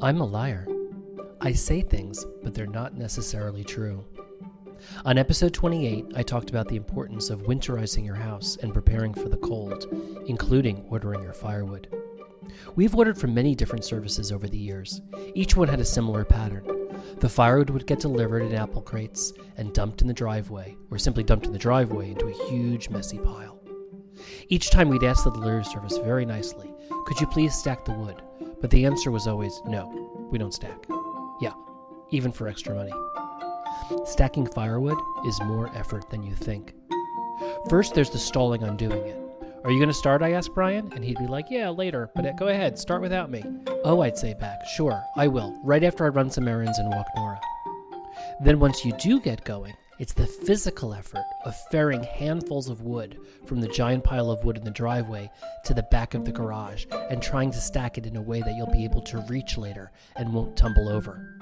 I'm a liar. I say things, but they're not necessarily true. On episode 28, I talked about the importance of winterizing your house and preparing for the cold, including ordering your firewood. We've ordered from many different services over the years. Each one had a similar pattern. The firewood would get delivered in apple crates and dumped in the driveway, or simply dumped in the driveway into a huge messy pile. Each time we'd ask the delivery service very nicely, "Could you please stack the wood?" But the answer was always, "No, we don't stack." Yeah, even for extra money. Stacking firewood is more effort than you think. First, there's the stalling on doing it. "Are you going to start?" I asked Brian, and he'd be like, "Yeah, later, but go ahead, start without me." "Oh," I'd say back, "Sure, I will, right after I run some errands and walk Nora." Then once you do get going, it's the physical effort of ferrying handfuls of wood from the giant pile of wood in the driveway to the back of the garage and trying to stack it in a way that you'll be able to reach later and won't tumble over.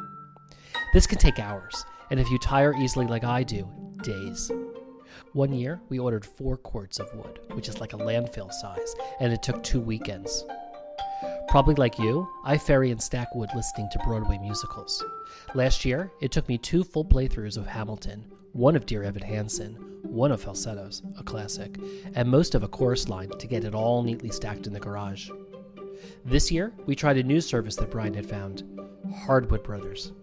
This can take hours, and if you tire easily like I do, days. One year, we ordered 4 quarts of wood, which is like a landfill size, and it took 2 weekends. Probably like you, I ferry and stack wood listening to Broadway musicals. Last year, it took me 2 full playthroughs of Hamilton, one of Dear Evan Hansen, one of Falsettos, a classic, and most of a chorus line to get it all neatly stacked in the garage. This year, we tried a new service that Brian had found, Hardwood Brothers.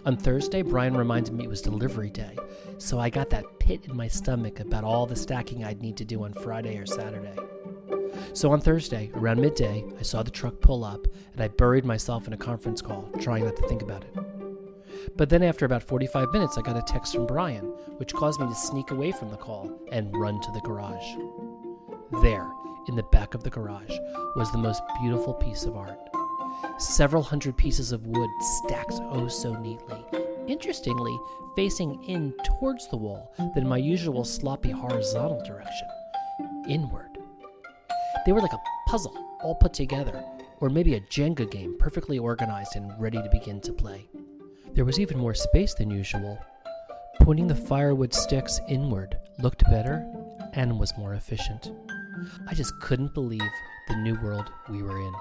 On Thursday, Brian reminded me it was delivery day, so I got that pit in my stomach about all the stacking I'd need to do on Friday or Saturday. So on Thursday, around midday, I saw the truck pull up, and I buried myself in a conference call, trying not to think about it. But then after about 45 minutes, I got a text from Brian, which caused me to sneak away from the call and run to the garage. There, in the back of the garage, was the most beautiful piece of art. Several hundred pieces of wood stacked oh so neatly, interestingly facing in towards the wall than my usual sloppy horizontal direction, inward. They were like a puzzle, all put together, or maybe a Jenga game perfectly organized and ready to begin to play. There was even more space than usual. Pointing the firewood sticks inward looked better and was more efficient. I just couldn't believe the new world we were in.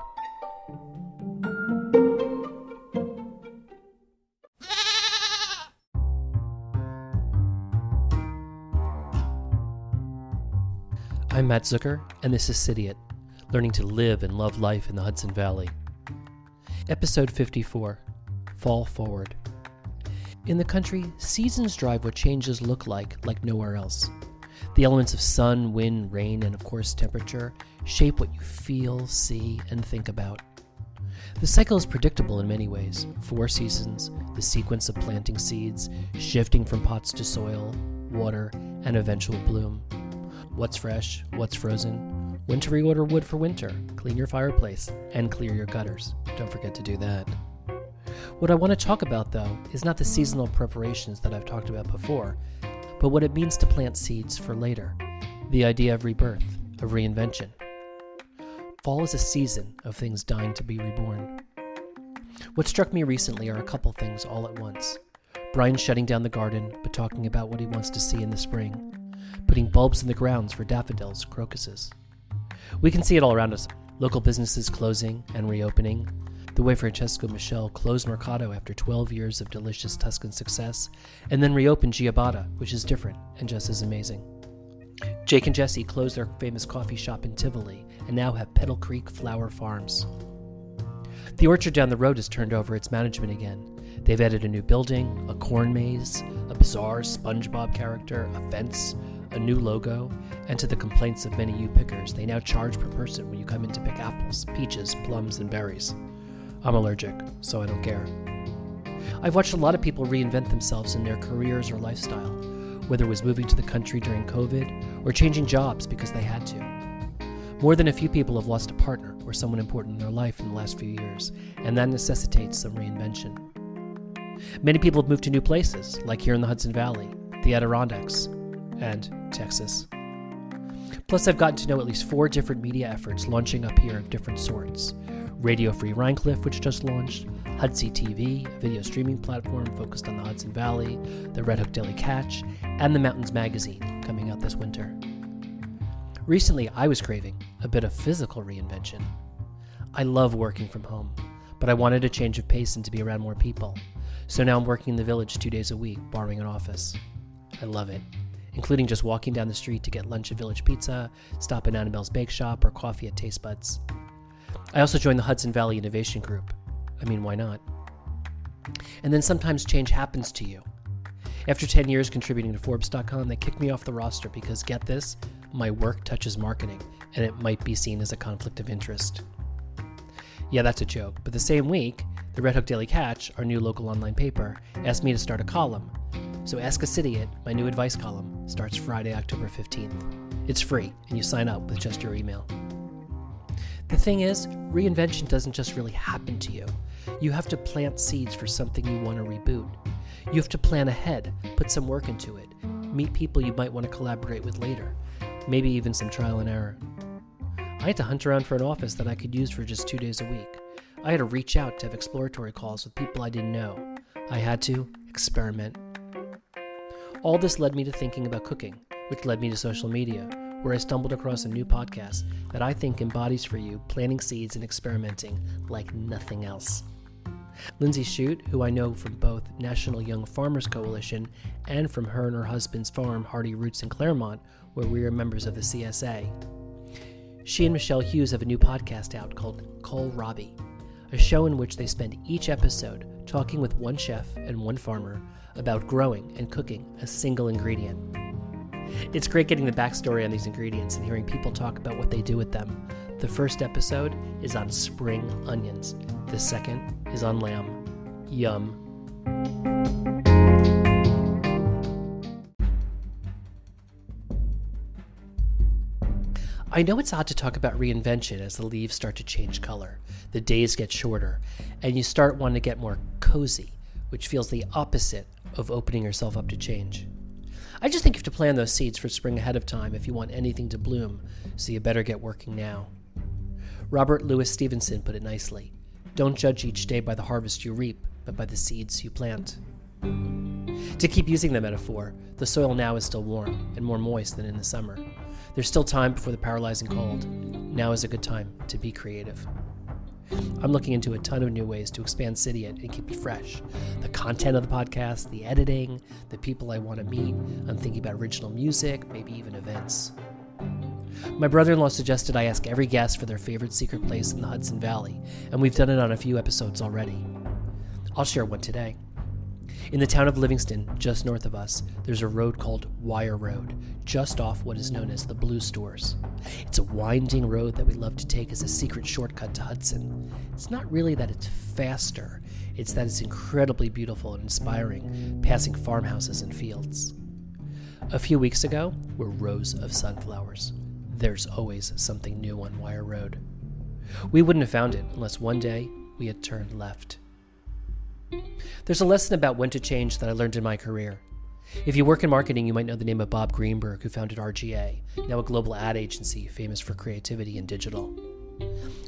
I'm Matt Zucker, and this is Cidiot, learning to live and love life in the Hudson Valley. Episode 54, Fall Forward. In the country, seasons drive what changes look like nowhere else. The elements of sun, wind, rain, and of course temperature shape what you feel, see, and think about. The cycle is predictable in many ways. 4 seasons, the sequence of planting seeds, shifting from pots to soil, water, and eventual bloom. What's fresh, what's frozen, when to reorder wood for winter, clean your fireplace, and clear your gutters. Don't forget to do that. What I want to talk about, though, is not the seasonal preparations that I've talked about before, but what it means to plant seeds for later, the idea of rebirth, of reinvention. Fall is a season of things dying to be reborn. What struck me recently are a couple things all at once. Brian shutting down the garden, but talking about what he wants to see in the spring. Putting bulbs in the grounds for daffodils, crocuses. We can see it all around us. Local businesses closing and reopening. The way Francesco Michel closed Mercato after 12 years of delicious Tuscan success, and then reopened Ciabatta, which is different and just as amazing. Jake and Jesse closed their famous coffee shop in Tivoli and now have Petal Creek Flower Farms. The orchard down the road has turned over its management again. They've added a new building, a corn maze, a bizarre SpongeBob character, a fence, a new logo, and to the complaints of many U-pickers, they now charge per person when you come in to pick apples, peaches, plums, and berries. I'm allergic, so I don't care. I've watched a lot of people reinvent themselves in their careers or lifestyle, whether it was moving to the country during COVID or changing jobs because they had to. More than a few people have lost a partner or someone important in their life in the last few years, and that necessitates some reinvention. Many people have moved to new places, like here in the Hudson Valley, the Adirondacks, and Texas. Plus, I've gotten to know at least 4 different media efforts launching up here of different sorts. Radio Free Rhinecliff, which just launched, Hudsy TV, a video streaming platform focused on the Hudson Valley, the Red Hook Daily Catch, and the Mountains Magazine, coming out this winter. Recently, I was craving a bit of physical reinvention. I love working from home, but I wanted a change of pace and to be around more people. So now I'm working in the village 2 days a week, borrowing an office. I love it, including just walking down the street to get lunch at Village Pizza, stop at Annabelle's Bake Shop, or coffee at Taste Buds. I also joined the Hudson Valley Innovation Group. I mean, why not? And then sometimes change happens to you. After 10 years contributing to Forbes.com, they kicked me off the roster because, get this, my work touches marketing, and it might be seen as a conflict of interest. Yeah, that's a joke, but the same week, the Red Hook Daily Catch, our new local online paper, asked me to start a column. So Ask a Cidiot, my new advice column, starts Friday, October 15th. It's free, and you sign up with just your email. The thing is, reinvention doesn't just really happen to you. You have to plant seeds for something you want to reboot. You have to plan ahead, put some work into it, meet people you might want to collaborate with later, maybe even some trial and error. I had to hunt around for an office that I could use for just 2 days a week. I had to reach out to have exploratory calls with people I didn't know. I had to experiment. All this led me to thinking about cooking, which led me to social media, where I stumbled across a new podcast that I think embodies for you planting seeds and experimenting like nothing else. Lindsay Shute, who I know from both National Young Farmers Coalition and from her and her husband's farm, Hardy Roots in Claremont, where we are members of the CSA. She and Michelle Hughes have a new podcast out called KOLRHABI, a show in which they spend each episode talking with one chef and one farmer about growing and cooking a single ingredient. It's great getting the backstory on these ingredients and hearing people talk about what they do with them. The first episode is on spring onions. The second is on lamb. Yum. I know it's odd to talk about reinvention as the leaves start to change color, the days get shorter, and you start wanting to get more cozy, which feels the opposite of opening yourself up to change. I just think you have to plant those seeds for spring ahead of time if you want anything to bloom, so you better get working now. Robert Louis Stevenson put it nicely. Don't judge each day by the harvest you reap, but by the seeds you plant. To keep using the metaphor, the soil now is still warm and more moist than in the summer. There's still time before the paralyzing cold. Now is a good time to be creative. I'm looking into a ton of new ways to expand Cidiot and keep it fresh. The content of the podcast, the editing, the people I want to meet. I'm thinking about original music, maybe even events. My brother-in-law suggested I ask every guest for their favorite secret place in the Hudson Valley, and we've done it on a few episodes already. I'll share one today. In the town of Livingston, just north of us, there's a road called Wire Road, just off what is known as the Blue Stores. It's a winding road that we love to take as a secret shortcut to Hudson. It's not really that it's faster, it's that it's incredibly beautiful and inspiring, passing farmhouses and fields. A few weeks ago were rows of sunflowers. There's always something new on Wire Road. We wouldn't have found it unless one day we had turned left. There's a lesson about when to change that I learned in my career. If you work in marketing, you might know the name of Bob Greenberg, who founded RGA, now a global ad agency famous for creativity and digital.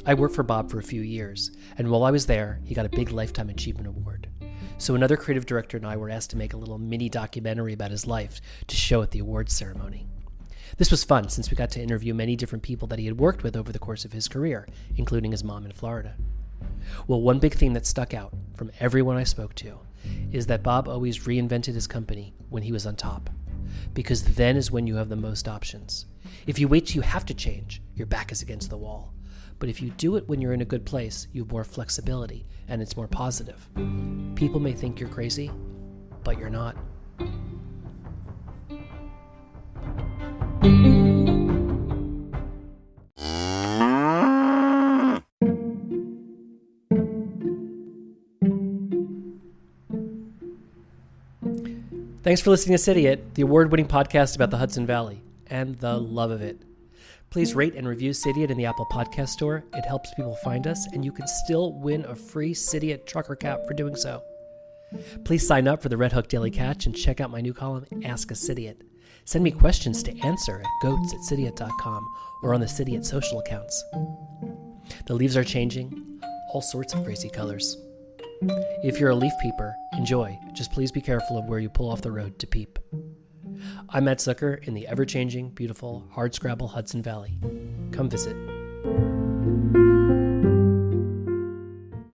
I worked for Bob for a few years, and while I was there, he got a big Lifetime Achievement Award. So another creative director and I were asked to make a little mini documentary about his life to show at the awards ceremony. This was fun since we got to interview many different people that he had worked with over the course of his career, including his mom in Florida. Well, one big thing that stuck out from everyone I spoke to is that Bob always reinvented his company when he was on top, because then is when you have the most options. If you wait till you have to change, your back is against the wall. But if you do it when you're in a good place, you have more flexibility and it's more positive. People may think you're crazy, but you're not. Thanks for listening to Cidiot, the award-winning podcast about the Hudson Valley and the love of it. Please rate and review Cidiot in the Apple Podcast Store. It helps people find us, and you can still win a free Cidiot trucker cap for doing so. Please sign up for the Red Hook Daily Catch and check out my new column, Ask a Cidiot. Send me questions to answer at goats@cidiot.com or on the Cidiot social accounts. The leaves are changing, all sorts of crazy colors. If you're a leaf peeper, enjoy. Just please be careful of where you pull off the road to peep. I'm Matt Zucker in the ever-changing, beautiful, hardscrabble Hudson Valley. Come visit.